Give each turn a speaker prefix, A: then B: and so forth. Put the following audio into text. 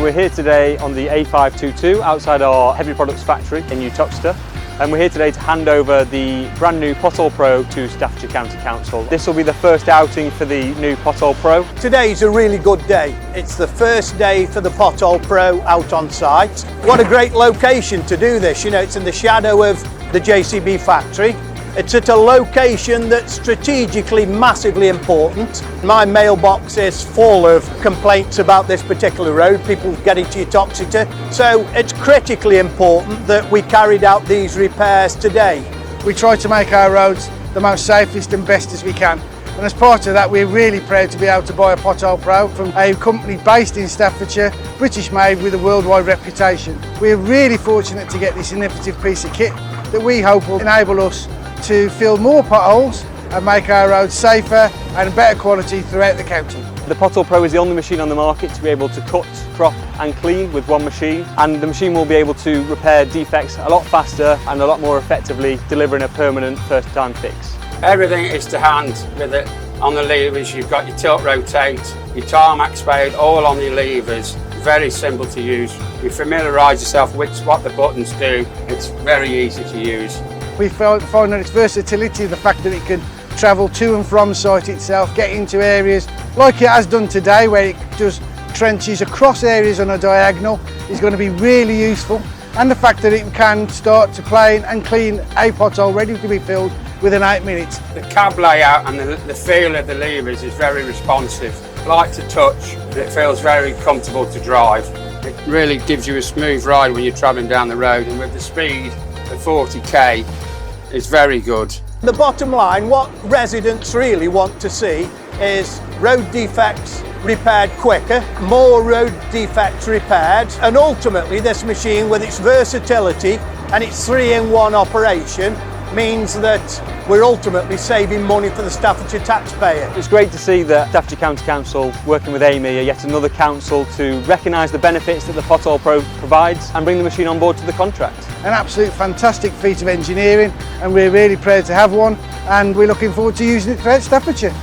A: We're here today on the A522 outside our heavy products factory in Uttoxeter, and we're here today to hand over the brand new Pothole Pro to Staffordshire County Council. This will be the first outing for the new Pothole Pro.
B: Today's a really good day. It's the first day for the Pothole Pro out on site. What a great location to do this. You know, it's in the shadow of the JCB factory. It's at a location that's strategically massively important. My mailbox is full of complaints about this particular road, people getting to Uttoxeter. So it's critically important that we carried out these repairs today.
C: We try to make our roads the most safest and best as we can. And as part of that, we're really proud to be able to buy a Pothole Pro from a company based in Staffordshire, British made with a worldwide reputation. We're really fortunate to get this innovative piece of kit that we hope will enable us to fill more potholes and make our roads safer and better quality throughout the county.
A: The Pothole Pro is the only machine on the market to be able to cut, crop and clean with one machine, and the machine will be able to repair defects a lot faster and a lot more effectively, delivering a permanent first-time fix.
D: Everything is to hand with it on the levers. You've got your tilt rotate, your tarmac spade, all on your levers. Very simple to use. You familiarise yourself with what the buttons do. It's very easy to use.
C: We find that its versatility, the fact that it can travel to and from site itself, get into areas like it has done today, where it does trenches across areas on a diagonal, is going to be really useful. And the fact that it can start to plane and clean a pothole ready to be filled within 8 minutes.
D: The cab layout and the feel of the levers is very responsive. Light to touch, it feels very comfortable to drive. It really gives you a smooth ride when you're travelling down the road, and with the speed at 40k, it's very good.
B: The bottom line, what residents really want to see is road defects repaired quicker, more road defects repaired, and ultimately this machine, with its versatility and its 3-in-1 operation, means that we're ultimately saving money for the Staffordshire taxpayer.
A: It's great to see that Staffordshire County Council, working with Amy, are yet another council to recognise the benefits that the Pothole Pro provides and bring the machine on board to the contract.
C: An absolute fantastic feat of engineering, and we're really proud to have one, and we're looking forward to using it throughout Staffordshire.